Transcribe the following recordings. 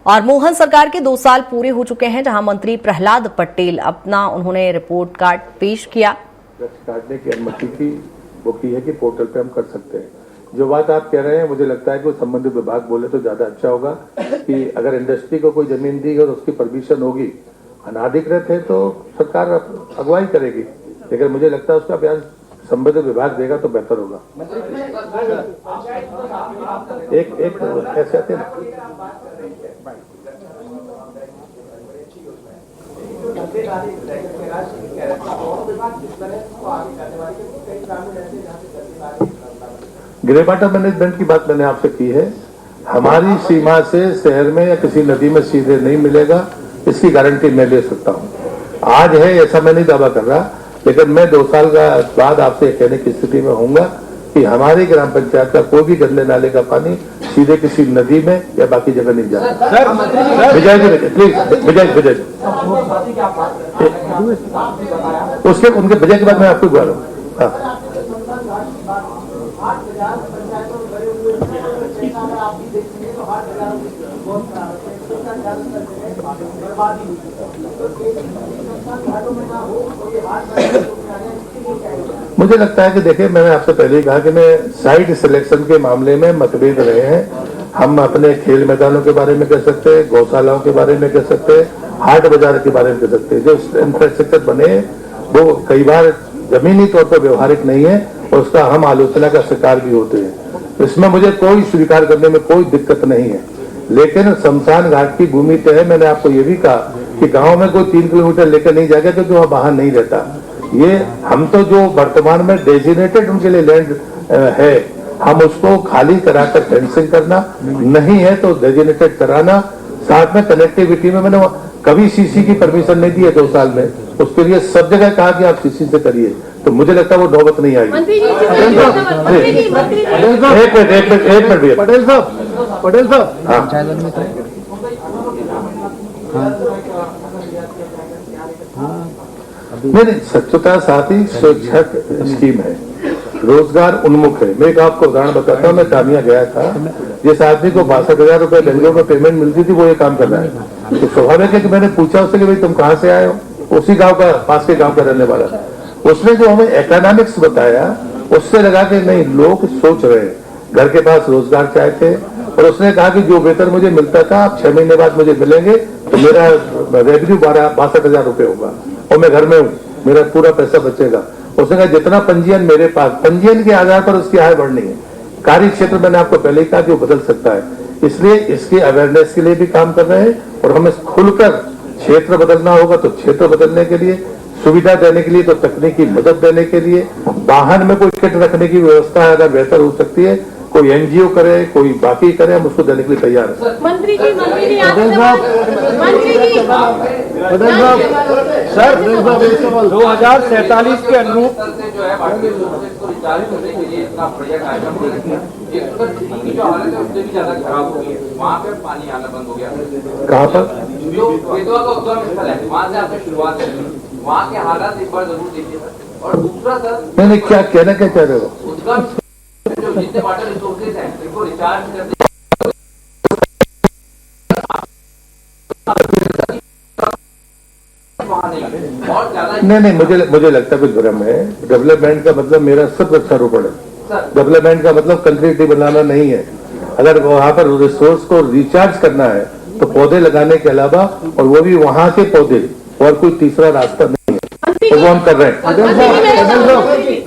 और मोहन सरकार के 2 साल पूरे हो चुके हैं, जहां मंत्री प्रहलाद पटेल अपना उन्होंने रिपोर्ट कार्ड पेश किया। काटने की अनुमति की वो की है कि पोर्टल पे हम कर सकते हैं। जो बात आप कह रहे हैं, मुझे लगता है कि संबंधित विभाग बोले तो ज्यादा अच्छा होगा कि अगर इंडस्ट्री को कोई जमीन दी और उसकी परमिशन होगी, अनाधिकृत है तो सरकार अगुवाई करेगी, लेकिन मुझे लगता है उसका बयान संबंधित विभाग देगा तो बेहतर होगा। एक ऐसे आते हैं ग्रे वाटर मैनेजमेंट की बात मैंने आपसे की है। हमारी सीमा से शहर में या किसी नदी में सीधे नहीं मिलेगा, इसकी गारंटी मैं ले सकता हूं। आज है ऐसा मैं नहीं दावा कर रहा, लेकिन मैं 2 साल का बाद आपसे कहने की स्थिति में होऊंगा कि हमारी ग्राम पंचायत का कोई भी गंदे नाले का पानी सीधे किसी नदी में या बाकी जगह नहीं जाता। विजय जी प्लीज, विजय उसके उनके विजय के बाद मैं आपको बुला रहा हूँ। मुझे लगता है कि देखिए, मैंने आपसे पहले ही कहा कि मैं साइट सिलेक्शन के मामले में मतभेद रहे हैं। हम अपने खेल मैदानों के बारे में कह सकते हैं, गौशालाओं के बारे में कह सकते हैं, हाट बाजार के बारे में कह सकते हैं। जो इंफ्रास्ट्रक्चर बने वो कई बार जमीनी तौर पर व्यवहारिक नहीं है और उसका हम आलोचना का शिकार भी होते हैं। इसमें मुझे कोई स्वीकार करने में कोई दिक्कत नहीं है, लेकिन शमशान घाट की भूमि तय है। मैंने आपको ये भी कहा कि गांव में कोई 3 किलोमीटर लेकर नहीं जाएगा क्योंकि वहां बाहर नहीं रहता। ये हम तो जो वर्तमान में डेजिग्नेटेड उनके लिए लैंड है, हम उसको खाली कराकर फेंसिंग करना, नहीं है तो डेजिग्नेटेड कराना। साथ में कनेक्टिविटी में मैंने कभी सीसी की परमिशन नहीं दी है 2 साल में, उसके लिए सब जगह कहा कि आप सीसी से करिए, तो मुझे लगता है वो नौबत नहीं आएगी। एक मिनट भैया पटेल साहब नहीं, स्वच्छता साथ ही स्वच्छक स्कीम है, रोजगार उन्मुख है। मैं एक आपको उदाहरण बताता हूँ। मैं तामिया गया था, जिस आदमी को 62,000 रुपए बेंगलोर में पेमेंट मिलती थी, वो ये काम कर रहा है। तो स्वाभाविक है कि मैंने पूछा उससे कि भाई तुम कहाँ से आए हो? उसी गांव का, पास के गांव का रहने वाला। उसने जो हमें इकोनॉमिक्स बताया, उससे लगा कि नहीं, लोग सोच रहे हैं, घर के पास रोजगार चाहते हैं। और उसने कहा कि जो वेतन मुझे मिलता था, आप 6 महीने बाद मुझे मिलेंगे तो मेरा रेवेन्यू 62,000 रुपए होगा और मैं घर में हूँ, मेरा पूरा पैसा बचेगा। उसने कहा जितना पंजीयन मेरे पास, पंजीयन के आधार पर उसकी आय बढ़नी है। कार्य क्षेत्र मैंने आपको पहले ही कहा कि वो बदल सकता है, इसलिए इसके अवेयरनेस के लिए भी काम कर रहे हैं। और हमें खुलकर क्षेत्र बदलना होगा तो क्षेत्र बदलने के लिए, सुविधा देने के लिए तो तकनीकी मदद देने के लिए, वाहन में कोई किट रखने की व्यवस्था अगर बेहतर हो सकती है, कोई एनजीओ करे, कोई बाकी करे, हम उसको देने के लिए तैयार हैं। मंत्री जी सर 2047 के अनुरूप जो है इसको रिचार्ज करने के लिए इतना प्रोजेक्ट आइटम की जो हालत है उससे भी ज्यादा खराब हो गई है। वहाँ पे पानी आना बंद हो गया। कहाँ पर? जो वेदवा का उद्गम स्थल है, वहाँ से आपने शुरुआत करी, वहाँ के हालात एक बार जरूर देखिए सर। और दूसरा सर, मैंने क्या कहना क्या चाह रहे हो? उद्गम जो जितने वाटर रिसोर्सेज हैं इनको रिचार्ज करने नहीं, मुझे लगता है कुछ भ्रम है। डेवलपमेंट का मतलब मेरा सब वृक्षारोपण है। डेवलपमेंट का मतलब कंक्रीट बनाना नहीं है। अगर वहां पर रिसोर्स को रिचार्ज करना है तो पौधे लगाने के अलावा, और वो भी वहां के पौधे, और कोई तीसरा रास्ता नहीं है, तो वो हम कर रहे हैं।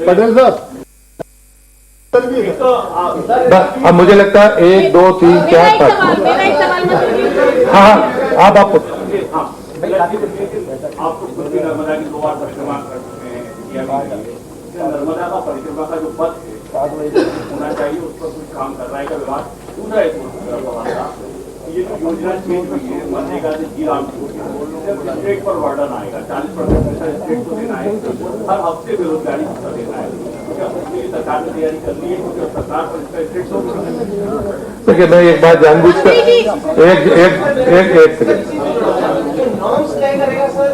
पटेल साहब अब मुझे लगता है 1, 2, 3, 4, 5। हाँ, आप आपको खुद भी नर्मदा की 2 बार परिक्रमा कर चुके हैं। नर्मदा का परिक्रमा का जो पथ होना चाहिए, उस पर कुछ काम कर रहा है का विभाग। दूसरा ये जो योजना चेंज हुई है, मनरेगा से स्टेट पर वार्डन आएगा, 40% स्टेट को देना है, हर हफ्ते बेरोजगारी भत्ता देना है। सरकार ने तैयारी कर ली है, क्योंकि सरकार पर इसका स्टेट को। देखिए, मैं एक बात जानबूझकर एक सेकंड, नॉर्म्स तय करेगा सर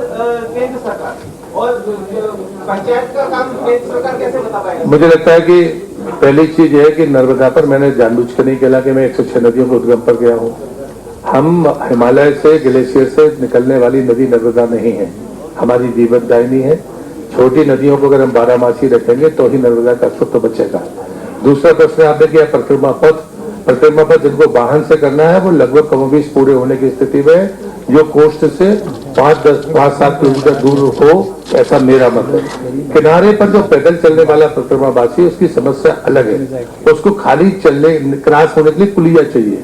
केंद्र सरकार, और पंचायत का काम केंद्र सरकार कैसे बता पाएगा? मुझे लगता है कि पहली चीज है कि नर्मदा पर मैंने जानबूझकर नहीं कहला कि मैं 106 नदियों को उद्गम पर गया हूँ। हम हिमालय से ग्लेशियर से निकलने वाली नदी नर्मदा नहीं है, हमारी जीवनदायिनी है। छोटी नदियों को अगर हम 12 रखेंगे तो ही नर्मदा का अस्तित्व बचेगा। दूसरा प्रश्न आपने किया परिक्रमा पथ जिनको वाहन से करना है वो लगभग कमोबेश पूरे होने की स्थिति में है। जो कोस्ट से 5-7 किलोमीटर दूर हो, ऐसा मेरा मत है। किनारे पर जो पैदल चलने वाला परिक्रमावासी, उसकी समस्या अलग है। उसको खाली चलने क्रॉस होने के लिए पुलिया चाहिए,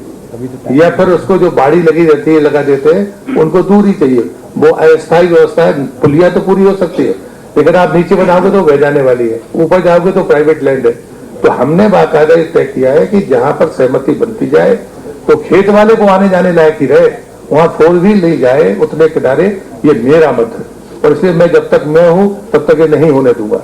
या फिर उसको जो बाड़ी लगी रहती है लगा देते हैं, उनको दूर ही चाहिए। वो अस्थायी व्यवस्था है। पुलिया तो पूरी हो सकती है, लेकिन आप नीचे बनाओगे तो बह जाने वाली है, ऊपर जाओगे तो प्राइवेट लैंड है। तो हमने बाकायदा तय किया है कि जहां पर सहमति बनती जाए तो खेत वाले को आने जाने लायक ही रहे, वहां 4 व्हील नहीं जाए उतने किनारे, ये मेरा मत है। और इसलिए मैं जब तक मैं हूं तब तक ये नहीं होने दूंगा।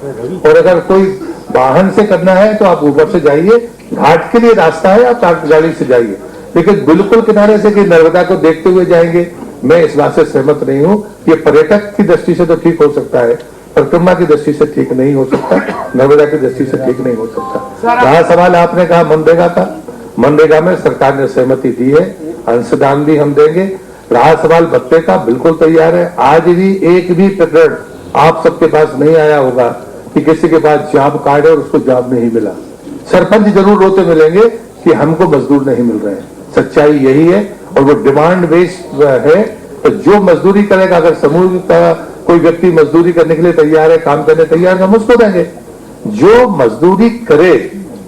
और अगर कोई वाहन से करना है तो आप ऊपर से जाइए, घाट के लिए रास्ता है, आप गाड़ी से जाइए, लेकिन बिल्कुल किनारे से कि नर्मदा को देखते हुए जाएंगे, मैं इस बात से सहमत नहीं हूं। ये पर्यटक की दृष्टि से तो ठीक हो सकता है, परिक्रमा की दृष्टि से ठीक नहीं हो सकता, नर्मदा की दृष्टि से ठीक नहीं हो सकता। रहा सवाल आपने कहा मनरेगा का, मनरेगा में सरकार ने सहमति दी है, अंशदान भी हम देंगे। रहा सवाल भत्ते का, बिल्कुल तैयार है। आज भी एक भी प्रकरण आप सबके पास नहीं आया होगा कि किसी के पास जॉब कार्ड है और उसको जॉब नहीं मिला। सरपंच जरूर रोते मिलेंगे कि हमको मजदूर नहीं मिल रहे हैं, सच्चाई यही है। और वो डिमांड बेस्ड है, तो जो मजदूरी करेगा, अगर समूह का कोई व्यक्ति मजदूरी करने के लिए तैयार है, काम करने तैयार है, हम उसको देंगे। जो मजदूरी करे,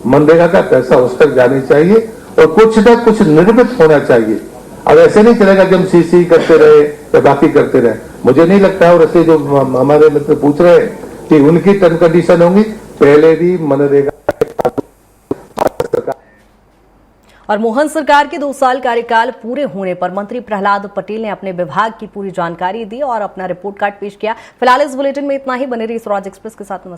मनरेगा का पैसा उस तक जाने चाहिए और कुछ न कुछ निर्मित होना चाहिए। अब ऐसे नहीं चलेगा कि हम सीसी करते रहे या बाकी करते रहे। मुझे नहीं लगता है, और ऐसे जो हमारे मित्र पूछ रहे हैं कि उनकी टर्म कंडीशन होंगी, पहले भी मनरेगा। और मोहन सरकार के 2 साल कार्यकाल पूरे होने पर मंत्री प्रहलाद पटेल ने अपने विभाग की पूरी जानकारी दी और अपना रिपोर्ट कार्ड पेश किया। फिलहाल इस बुलेटिन में इतना ही। बने रहिए स्वराज एक्सप्रेस के साथ। नमस्कार।